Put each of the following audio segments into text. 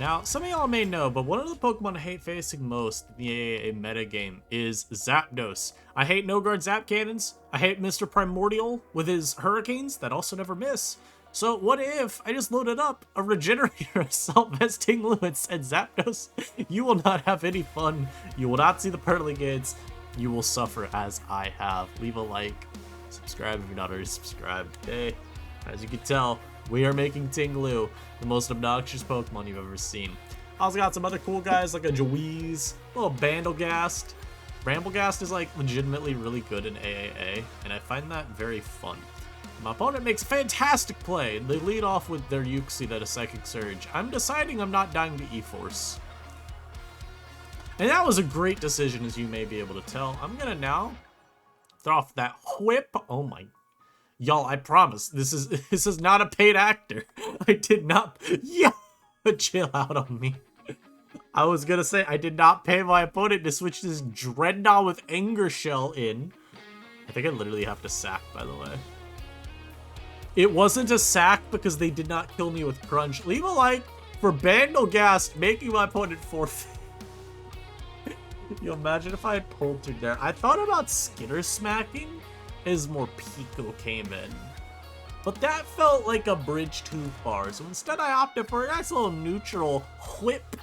Now, some of y'all may know, but one of the Pokemon I hate facing most in the AAA metagame is Zapdos. I hate No-Guard Zap Cannons. I hate Mr. Primordial with his Hurricanes that also never miss. So what if I just loaded up a Regenerator Assault Vest Ting-Lu and said, Zapdos, you will not have any fun. You will not see the pearly gates. You will suffer as I have. Leave a like. Subscribe if you're not already subscribed. Okay? As you can tell, we are making Ting-Lu the most obnoxious Pokemon you've ever seen. Also got some other cool guys like a Jaweez, a little Bandlegast. Bramblegast is like legitimately really good in AAA, and I find that very fun. My opponent makes a fantastic play, and they lead off with their Uxie that is Psychic Surge. I'm deciding I'm not dying to E-Force. And that was a great decision, as you may be able to tell. I'm gonna now throw off that whip. Oh my. Y'all, I promise, this is not a paid actor. I did not, yeah, chill out on me. I was gonna say, I did not pay my opponent to switch this Dreadnought with Anger Shell in. I think I literally have to sack, by the way. It wasn't a sack because they did not kill me with Crunch. Leave a like for Bandlegast making my opponent forfeit. You imagine if I had pulled through there. I thought about Skitter smacking as more Pico came in, but that felt like a bridge too far. So instead I opted for a nice little neutral whip.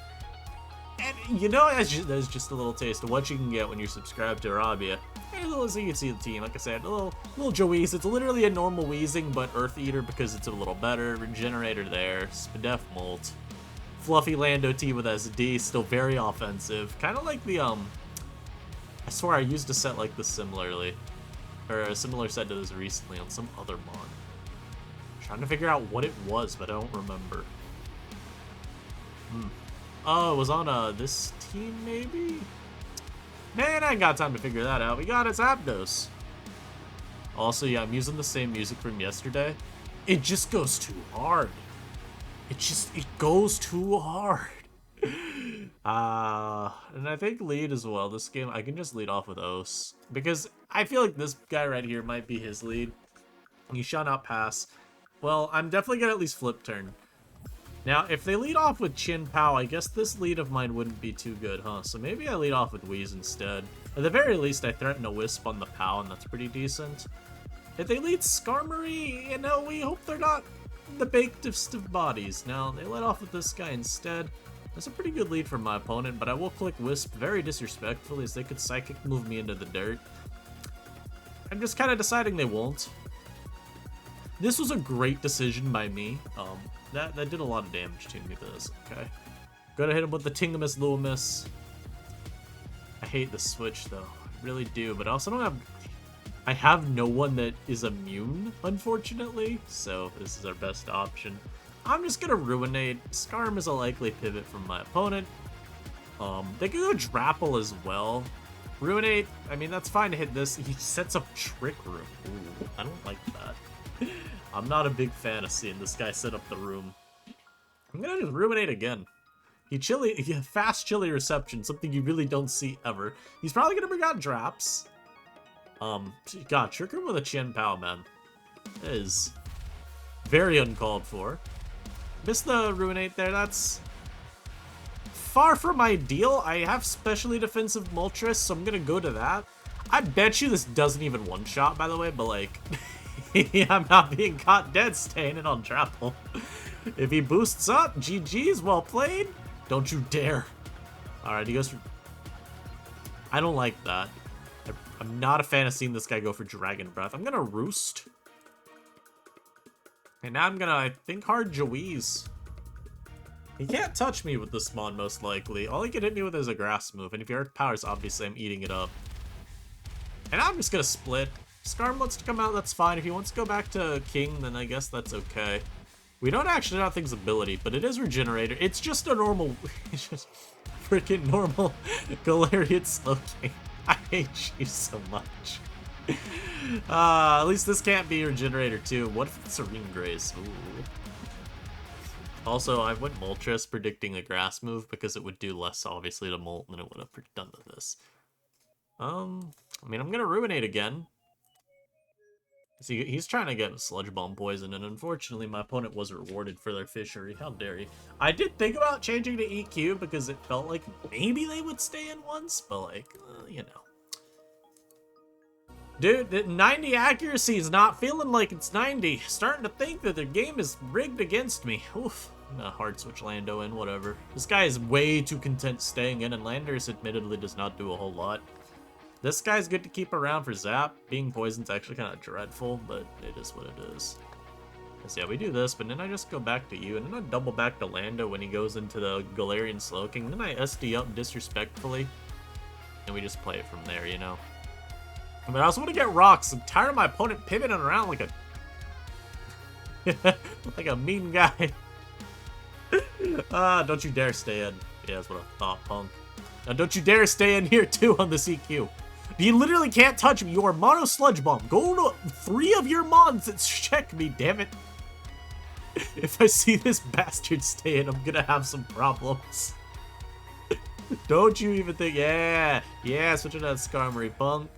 And you know, that's just a little taste of what you can get when you're subscribed to Arabia. And so you can see the team, like I said, a little Jaweez. It's literally a normal Weezing, but Earth Eater because it's a little better. Regenerator there, Spadef Molt. Fluffy Lando T with SD, still very offensive. Kind of like the, I swear I used a set like this similarly. Or a similar set to this recently on some other mod. I'm trying to figure out what it was, but I don't remember. Oh, it was on this team, maybe? Man, I ain't got time to figure that out. We got it, Zapdos. Also, yeah, I'm using the same music from yesterday. It just goes too hard. It goes too hard. And I think lead as well. This game, I can just lead off with Os. Because I feel like this guy right here might be his lead. He shall not pass. Well, I'm definitely gonna at least flip turn. Now, if they lead off with Chin Pao, I guess this lead of mine wouldn't be too good, huh? So maybe I lead off with Wheeze instead. At the very least, I threaten a Wisp on the Pao, and that's pretty decent. If they lead Skarmory, you know, we hope they're not the bakedest of bodies. Now, they let off with this guy instead. That's a pretty good lead for my opponent, but I will click Wisp very disrespectfully as they could Psychic move me into the dirt. I'm just kind of deciding they won't. This was a great decision by me. That did a lot of damage to me, this, okay? Gonna hit him with the Tingamus Luamus. I hate the switch, though. I really do, but I also don't have... I have no one that is immune, unfortunately, so this is our best option. I'm just gonna Ruinate. Skarm is a likely pivot from my opponent. They can go Drapple as well. Ruinate, I mean, that's fine to hit this. He sets up Trick Room. Ooh, I don't like that. I'm not a big fan of seeing this guy set up the room. I'm gonna just Ruinate again. He fast chilly reception, something you really don't see ever. He's probably gonna bring out Draps. God, Trick Room with a Chien Pao, man. That is very uncalled for. Missed the Ruinate there, that's far from ideal. I have specially defensive Moltres, so I'm gonna go to that. I bet you this doesn't even one-shot, by the way, but like, I'm not being caught dead staying in on Drapple. If he boosts up, GG's, well played. Don't you dare. Alright, he goes for... I don't like that. I'm not a fan of seeing this guy go for Dragon Breath. I'm gonna Roost. And now I'm gonna, I think, hard Jaweez. He can't touch me with this Mon, most likely. All he can hit me with is a Grass move, and if he Earth Powers, obviously I'm eating it up. And I'm just gonna split. Skarm wants to come out, that's fine. If he wants to go back to King, then I guess that's okay. We don't actually know things ability, but it is Regenerator. It's just a normal, it's just freaking normal Galarian Slowking. I hate you so much. At least this can't be Regenerator too. What if it's Serene Grace? Ooh. Also, I went Moltres predicting a Grass move because it would do less, obviously, to Molt than it would have done to this. I mean, I'm gonna Ruinate again. See, he's trying to get sludge bomb poison, and unfortunately my opponent was rewarded for their fishery. How dare he? I did think about changing to EQ because it felt like maybe they would stay in once, but like, you know. Dude, the 90 accuracy is not feeling like it's 90. Starting to think that their game is rigged against me. Oof. I'm gonna hard switch Lando in, whatever. This guy is way too content staying in, and Landers admittedly does not do a whole lot. This guy's good to keep around for Zap. Being poisoned's actually kind of dreadful, but it is what it is. So yeah, we do this, but then I just go back to you, and then I double back to Lando when he goes into the Galarian Slowking. Then I SD up disrespectfully, and we just play it from there, you know? But I also want to get rocks. I'm tired of my opponent pivoting around like a... like a mean guy. Don't you dare stay in. Yeah, that's what I thought, punk. Now don't you dare stay in here too on the CQ. You literally can't touch me. You're mono sludge bomb. Go to 3 of your mons and check me, damn it. If I see this bastard stay in, I'm gonna have some problems. Don't you even think, yeah, switch it out Skarmory, punk.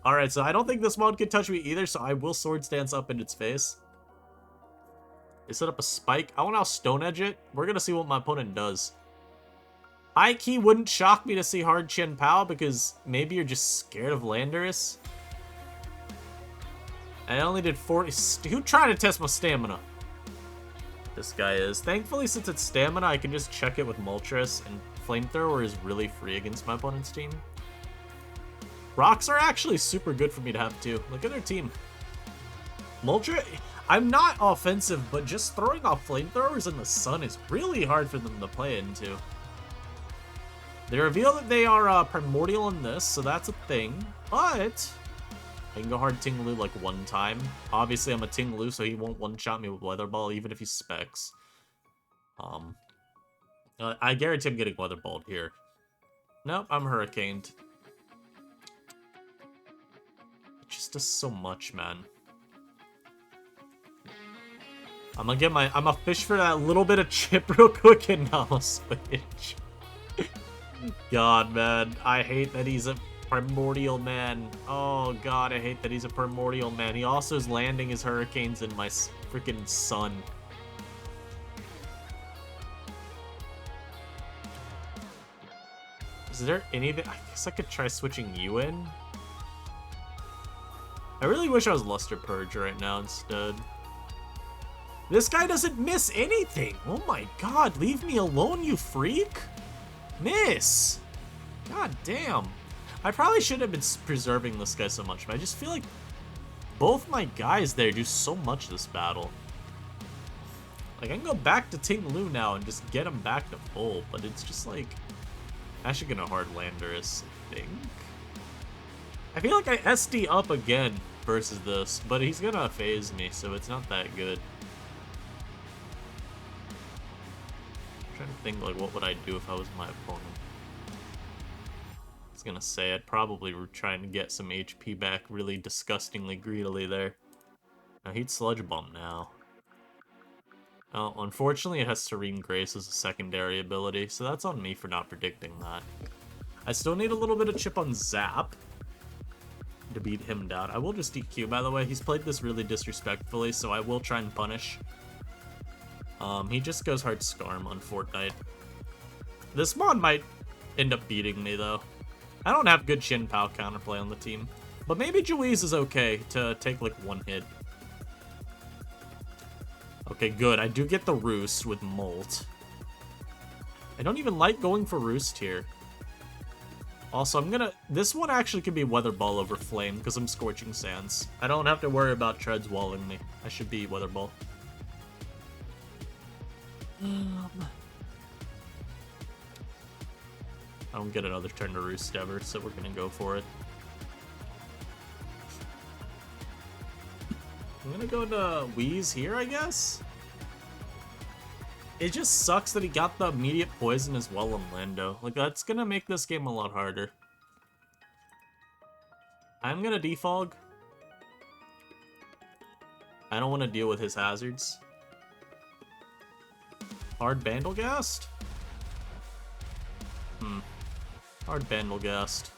Alright, so I don't think this mod can touch me either, so I will Swords Dance up in its face. They set up a spike. I want to Stone Edge it. We're gonna see what my opponent does. High key wouldn't shock me to see hard Chen Pao because maybe you're just scared of Landorus. I only did 40. Who tried to test my stamina? This guy is. Thankfully, since it's stamina, I can just check it with Moltres, and Flamethrower is really free against my opponent's team. Rocks are actually super good for me to have too. Look at their team. Moltres. I'm not offensive, but just throwing off Flamethrowers in the sun is really hard for them to play into. They reveal that they are primordial in this, so that's a thing. But I can go hard Ting-Lu like 1 time. Obviously, I'm a Ting-Lu, so he won't one-shot me with Weather Ball, even if he specs. I guarantee I'm getting Weather Balled here. Nope, I'm Hurricaned. It just does so much, man. I'm gonna get I'm a fish for that little bit of chip real quick, and now I'll switch. God, man, I hate that he's a primordial man. Oh god, I hate that he's a primordial man. He also is landing his hurricanes in my freaking sun. Is there anything? I guess I could try switching you in. I really wish I was Luster Purge right now instead. This guy doesn't miss anything. Oh my god, leave me alone, you freak. Miss. God damn. I probably shouldn't have been preserving this guy so much, but I just feel like both my guys there do so much this battle. Like, I can go back to Ting-Lu now and just get him back to full, but it's just like... Actually gonna hard Landorus, I think. I feel like I SD up again versus this, but he's gonna phase me, so it's not that good. I'm trying to think, like, what would I do if I was my opponent? I was gonna say, I'd probably try and get some HP back really disgustingly greedily there. Now, he'd Sludge Bomb now. Oh, unfortunately, it has Serene Grace as a secondary ability, so that's on me for not predicting that. I still need a little bit of chip on Zap to beat him down. I will just DQ, by the way. He's played this really disrespectfully, so I will try and punish. He just goes hard Skarm on Fortnite. This mod might end up beating me, though. I don't have good Shin Pao counterplay on the team, but maybe Juiz is okay to take, like, 1 hit. Okay, good. I do get the Roost with Molt. I don't even like going for Roost here. Also, I'm gonna... This one actually could be Weather Ball over Flame, because I'm Scorching Sands. I don't have to worry about Treads walling me. I should be Weather Ball. I don't get another turn to Roost ever, so we're gonna go for it. I'm gonna go to Wheeze here, I guess? It just sucks that he got the immediate poison as well on Lando. Like, that's gonna make this game a lot harder. I'm gonna defog. I don't want to deal with his hazards. Hard Bandlegast? Hard Bandlegast.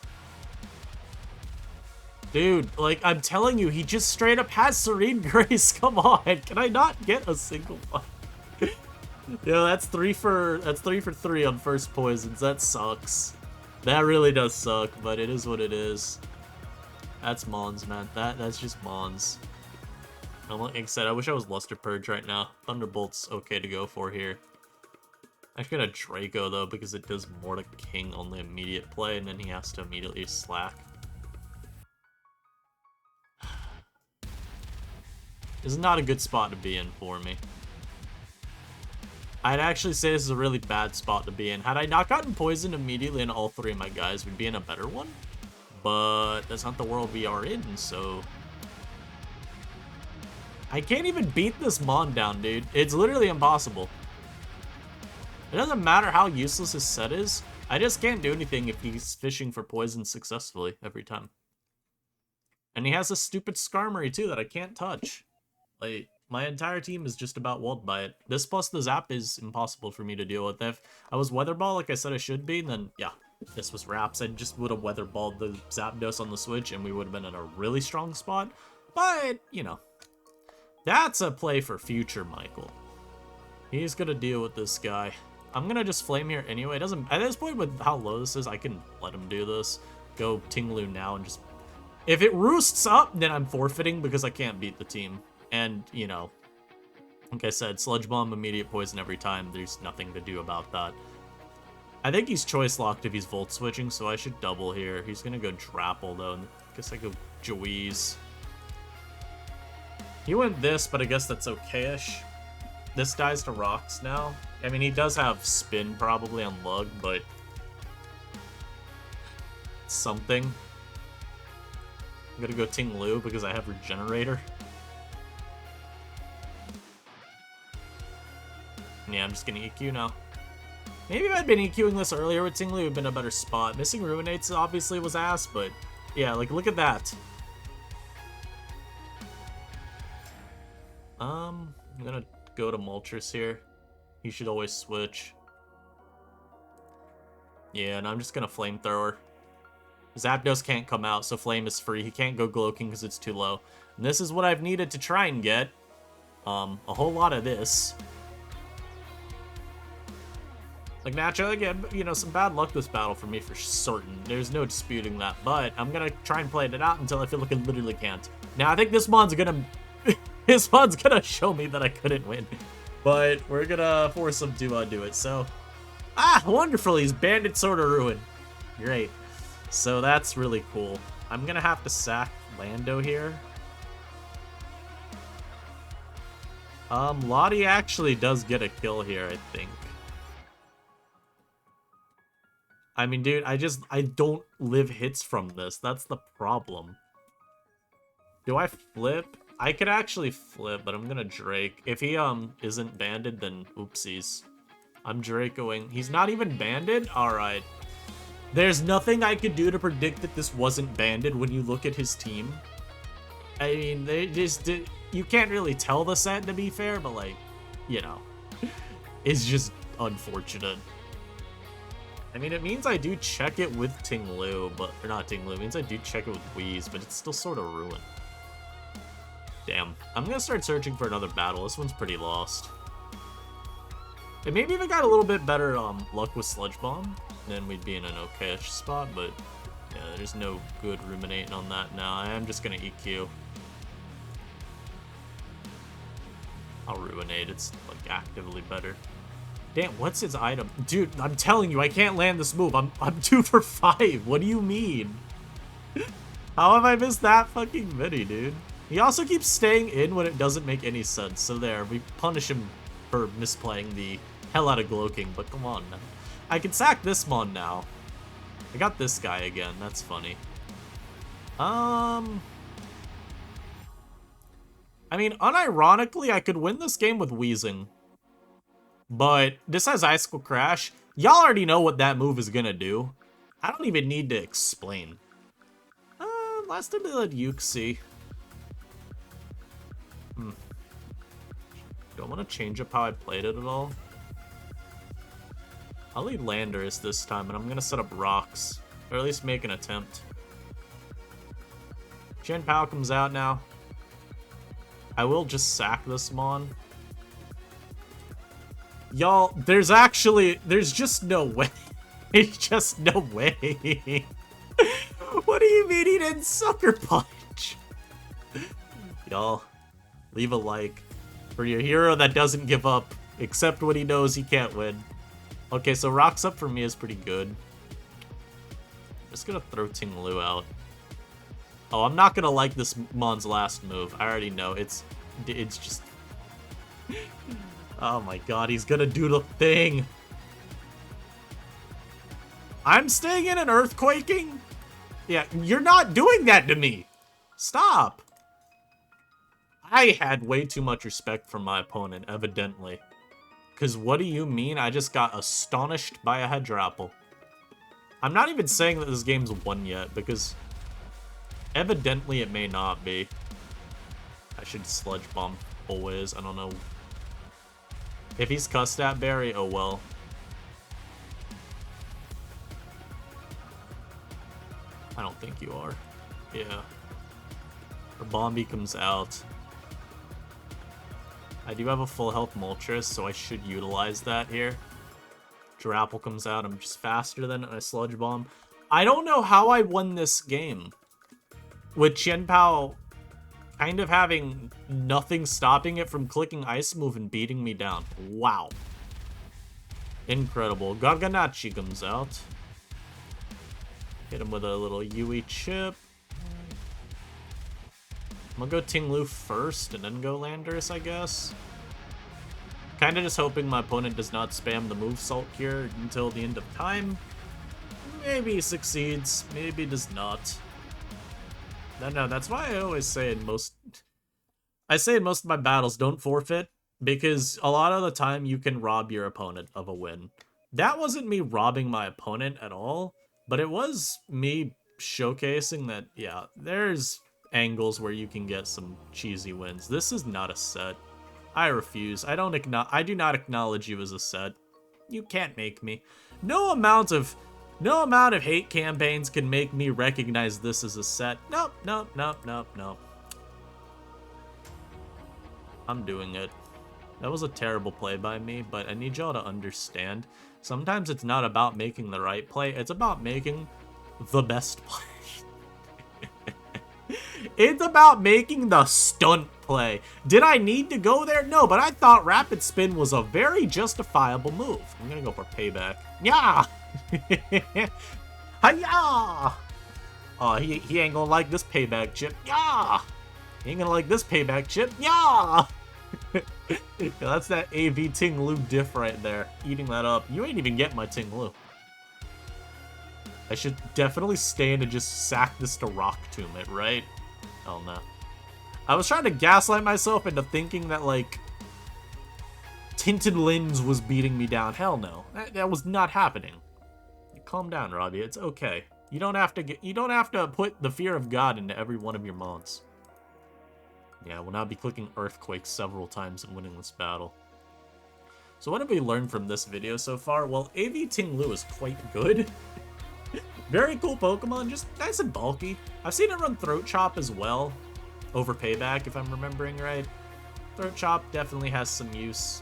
Dude, like, I'm telling you, he just straight up has Serene Grace. Come on, can I not get a single one? Yo, that's three for three on first poisons. That sucks. That really does suck, but it is what it is. That's Mons, man. That's just Mons. Like I said, I wish I was Luster Purge right now. Thunderbolt's okay to go for here. I should get a Draco, though, because it does more to King on the immediate play, and then he has to immediately slack. This is not a good spot to be in for me. I'd actually say this is a really bad spot to be in. Had I not gotten poisoned immediately and all three of my guys would be in a better one. But that's not the world we are in, so... I can't even beat this Mon down, dude. It's literally impossible. It doesn't matter how useless his set is. I just can't do anything if he's fishing for poison successfully every time. And he has a stupid Skarmory, too, that I can't touch. Like, my entire team is just about walled by it. This plus the Zap is impossible for me to deal with. If I was Weather Ball like I said I should be, then yeah, this was Raps. I just would have Weather Balled the Zapdos on the Switch and we would have been in a really strong spot. But, you know, that's a play for future Michael. He's gonna deal with this guy. I'm gonna just Flame here anyway. It doesn't, at this point with how low this is, I can let him do this. Go Ting-Lu now and just... If it roosts up, then I'm forfeiting because I can't beat the team. And, you know, like I said, Sludge Bomb, immediate poison every time. There's nothing to do about that. I think he's choice locked if he's Volt switching, so I should double here. He's gonna go Drapple, though. And I guess I go Jaweeze. He went this, but I guess that's okay-ish. This dies to Rocks now. I mean, he does have Spin probably on Lug, but... something. I'm gonna go Ting-Lu because I have Regenerator. Yeah, I'm just gonna EQ now. Maybe if I'd been EQing this earlier with Ting-Lu, it would have been a better spot. Missing Ruinates obviously was ass, but yeah, like, look at that. I'm gonna go to Moltres here. He should always switch. Yeah, and I'm just gonna Flamethrower. Zapdos can't come out, so Flame is free. He can't go Glowking because it's too low. And this is what I've needed to try and get. A whole lot of this. Like, naturally, again, you know, some bad luck this battle for me for certain. There's no disputing that, but I'm gonna try and play it out until I feel like I literally can't. Now, I think this Mon's gonna... his Mon's gonna show me that I couldn't win. But we're gonna force him to do it, so... Ah, wonderful, he's Bandit Sword of Ruin. Great. So that's really cool. I'm gonna have to sack Lando here. Lottie actually does get a kill here, I think. I mean, dude, I don't live hits from this. That's the problem. Do I flip? I could actually flip, but I'm gonna Drake. If he, isn't banded, then oopsies. I'm Dracoing. He's not even banded? Alright. There's nothing I could do to predict that this wasn't banded when you look at his team. I mean, they just did... You can't really tell the set, to be fair, but, like, you know. It's just unfortunate. I mean, it means I do check it with Ting-Lu, but... Or not Ting-Lu, it means I do check it with Wheeze, but it's still sort of ruined. Damn. I'm gonna start searching for another battle. This one's pretty lost. And maybe if I got a little bit better luck with Sludge Bomb, then we'd be in an okay-ish spot, but... Yeah, there's no good ruminating on that now. I am just gonna EQ. I'll Ruinate, it's, like, actively better. Damn, what's his item? Dude, I'm telling you, I can't land this move. I'm 2 for 5. What do you mean? How have I missed that fucking mini, dude? He also keeps staying in when it doesn't make any sense. So there, we punish him for misplaying the hell out of Glowking, but come on now. I can sack this Mon now. I got this guy again. That's funny. I mean, unironically, I could win this game with Wheezing. But this has Icicle Crash. Y'all already know what that move is gonna do. I don't even need to explain. Last time they let Yuxi. Don't want to change up how I played it at all. I'll lead Landorus this time, and I'm gonna set up Rocks. Or at least make an attempt. Chen Pao comes out now. I will just sack this Mon. Y'all, there's just no way. There's just no way. What do you mean he didn't Sucker Punch? Y'all, leave a like for your hero that doesn't give up, except when he knows he can't win. Okay, so Rocks Up for me is pretty good. Just gonna throw Ting-Lu out. Oh, I'm not gonna like this Mon's last move. I already know. It's just... Oh my god, he's gonna do the thing. I'm staying in an Earthquaking? Yeah, you're not doing that to me. Stop. I had way too much respect for my opponent, evidently. Because what do you mean? I just got astonished by a Hedgerapple. I'm not even saying that this game's won yet, because evidently it may not be. I should Sludge Bomb always. I don't know. If he's Custat Berry, oh well. I don't think you are. Yeah. Or Bombi comes out. I do have a full health Moltres, so I should utilize that here. Drapple comes out. I'm just faster than a Sludge Bomb. I don't know how I won this game. With Chen Pao kind of having nothing stopping it from clicking Ice Move and beating me down. Wow. Incredible. Garganachi comes out. Hit him with a little Yui chip. I'm gonna go Ting-Lu first and then go Landorus, I guess. Kinda just hoping my opponent does not spam the move Salt Cure until the end of time. Maybe he succeeds, maybe does not. No, that's why I always say in most of my battles, don't forfeit, because a lot of the time you can rob your opponent of a win. That wasn't me robbing my opponent at all, but it was me showcasing that, yeah, there's angles where you can get some cheesy wins. This is not a set. I refuse. I do not acknowledge you as a set. You can't make me. No amount of hate campaigns can make me recognize this as a set. Nope. I'm doing it. That was a terrible play by me, but I need y'all to understand. Sometimes it's not about making the right play, it's about making the best play. It's about making the stunt play. Did I need to go there? No, but I thought Rapid Spin was a very justifiable move. I'm gonna go for Payback. Yeah! Hiya! Oh, he ain't gonna like this Payback chip. Yeah! He ain't gonna like this Payback chip. Yeah! Yeah, that's that AV Ting-Lu diff right there. Eating that up. You ain't even getting my Ting-Lu. I should definitely stand and just sack this to Rock Tomb it, right? Oh no. I was trying to gaslight myself into thinking that, like, Tinted Lens was beating me down. Hell no. That was not happening. Calm down, Robbie. It's okay. You don't have to put the fear of God into every one of your mons. Yeah, we'll now be clicking Earthquake several times and winning this battle. So what have we learned from this video so far? Well, AV Ting-Lu is quite good. Very cool Pokemon, just nice and bulky. I've seen it run Throat Chop as well, over Payback, if I'm remembering right. Throat Chop definitely has some use.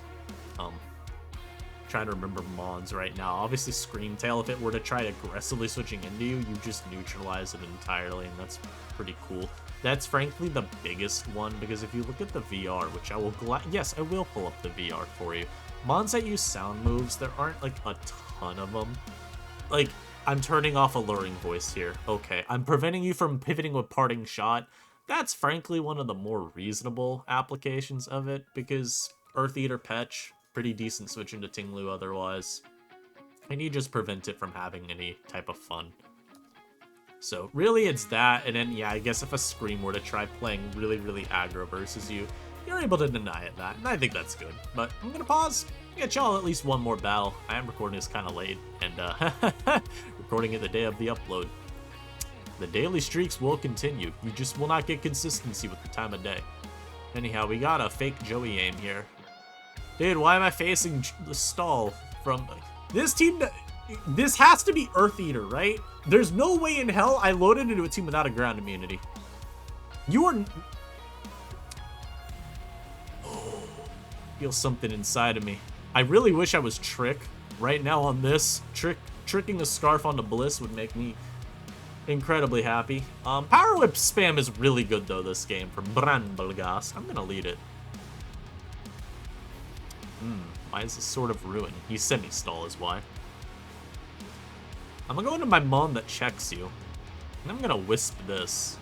Trying to remember Mons right now. Obviously Scream Tail, if it were to try aggressively switching into you, you just neutralize it entirely, and that's pretty cool. That's frankly the biggest one, because if you look at the VR, which I will yes, I will pull up the VR for you. Mons that use sound moves, there aren't like a ton of them. Like, I'm turning off Alluring Voice here. Okay, I'm preventing you from pivoting with Parting Shot. That's frankly one of the more reasonable applications of it, because Earth Eater Petch, pretty decent switch into Ting-Lu otherwise. And you just prevent it from having any type of fun. So really it's that, and then yeah, I guess if a Scream were to try playing really, really aggro versus you, you're able to deny it that, and I think that's good. But I'm gonna pause, get y'all at least one more battle. I am recording this kind of late, and recording it the day of the upload. The daily streaks will continue, you just will not get consistency with the time of day. Anyhow, we got a fake Joey aim here. Dude, why am I facing the stall from this team? This has to be Earth Eater, right? There's no way in hell I loaded into a team without a ground immunity. You are... Oh, feel something inside of me. I really wish I was Trick right now on this. Tricking a Scarf onto Bliss would make me incredibly happy. Power Whip spam is really good, though, this game from Brandbelgast. I'm gonna lead it. Why is this sort of ruined? You semi-stall is why. I'm gonna go into my Mon that checks you. And I'm gonna Wisp this.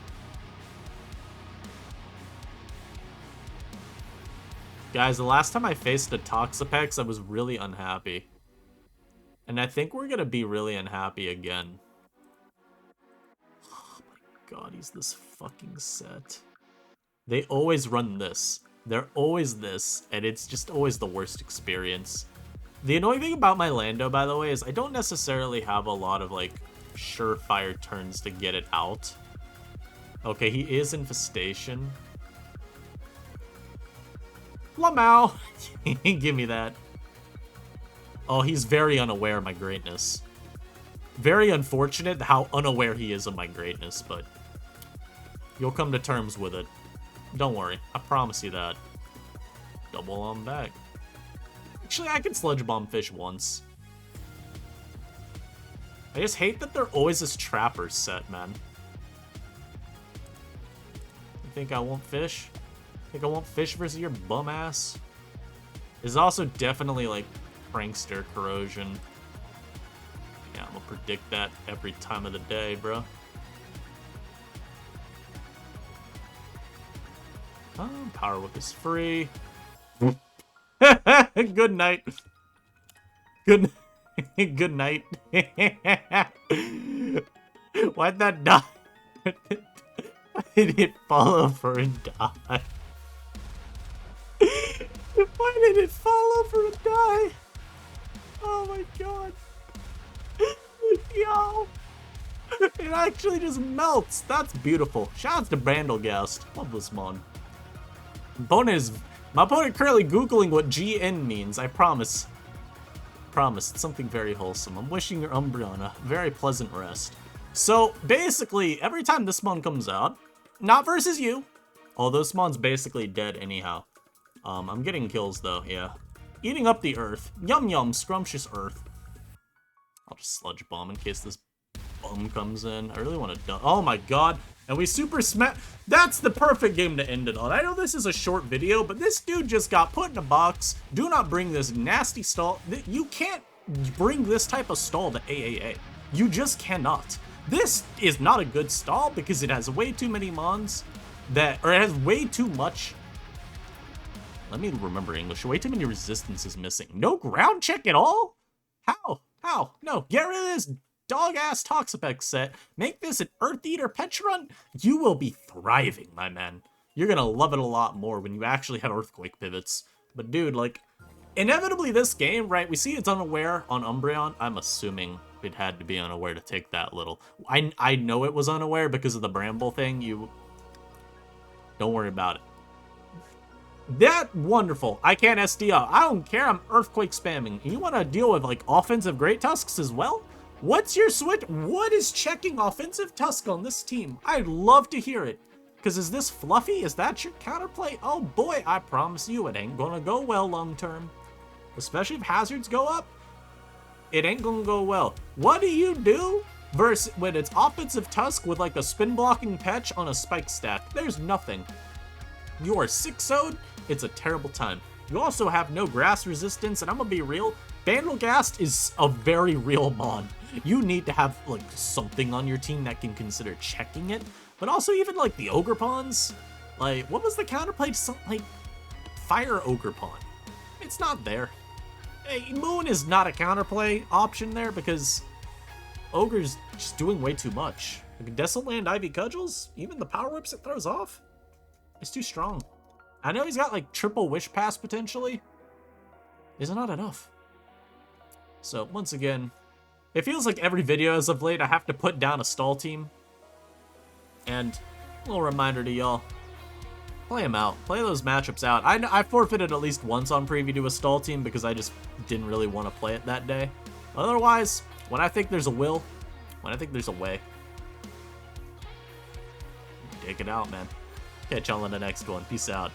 Guys, the last time I faced a Toxapex, I was really unhappy. And I think we're gonna be really unhappy again. Oh my god, he's this fucking set. They always run this. They're always this, and it's just always the worst experience. The annoying thing about my Lando, by the way, is I don't necessarily have a lot of, like, surefire turns to get it out. Okay, he is Infestation. Lamau! Give me that. Oh, he's very unaware of my greatness. Very unfortunate how unaware he is of my greatness, but you'll come to terms with it. Don't worry, I promise you that. Double on back. Actually, I can Sludge Bomb Fish once. I just hate that they're always this Trapper set, man. You think I won't fish? Think I won't fish versus your bum ass? There's also definitely, like, Prankster Corrosion. Yeah, I'm gonna predict that every time of the day, bro. Oh, Power Whip is free. Good night. Good night. Why'd that die? Why did it fall over and die? Why did it fall over and die? Oh my god. Yo. It actually just melts. That's beautiful. Shout out to Brandlegast. Love this mon. My opponent currently Googling what GN means. I promise. Promise. It's something very wholesome. I'm wishing your Umbreon a very pleasant rest. So, basically, every time this mon comes out, not versus you, although this mon's basically dead anyhow. I'm getting kills, though, yeah. Eating up the earth. Yum yum, scrumptious earth. I'll just Sludge Bomb in case this bum comes in. I really want to dump. Oh my god. And we super smash. That's the perfect game to end it on. I know this is a short video, but this dude just got put in a box. Do not bring this nasty stall. You can't bring this type of stall to AAA. You just cannot. This is not a good stall because it has way too many mons that, or it has way too much. Let me remember English. Way too many resistances missing. No ground check at all? How? How? No, get rid of this dog-ass Toxapex set. Make this an Earth Eater Petron. You will be thriving, my man. You're gonna love it a lot more when you actually have Earthquake pivots. But dude, like, inevitably this game, right, we see it's unaware on Umbreon. I'm assuming it had to be unaware to take that little. I know it was unaware because of the Bramble thing. You don't worry about it. That wonderful. I can't SDL. I don't care. I'm Earthquake spamming. You want to deal with like offensive Great Tusks as well? What's your switch? What is checking offensive Tusk on this team? I'd love to hear it. Because is this fluffy? Is that your counterplay? Oh boy, I promise you it ain't gonna go well long term. Especially if hazards go up. It ain't gonna go well. What do you do versus when it's offensive Tusk with like a spin blocking Petch on a spike stack? There's nothing. You are 6-0'd. It's a terrible time. You also have no grass resistance, and I'm gonna be real. Vandalgast is a very real mod. You need to have like something on your team that can consider checking it. But also even like the Ogre Pawns. Like, what was the counterplay to something like Fire Ogre Pawn? It's not there. Hey, Moon is not a counterplay option there because Ogre's just doing way too much. Like Desolate Land Ivy Cudgels, even the Power Whips it throws off, it's too strong. I know he's got like triple Wish Pass potentially. Is it not enough? So once again, it feels like every video as of late I have to put down a stall team. And a little reminder to y'all, play them out. Play those matchups out. I forfeited at least once on preview to a stall team because I just didn't really want to play it that day. Otherwise, when I think there's a will, when I think there's a way, take it out, man. Catch y'all in the next one. Peace out.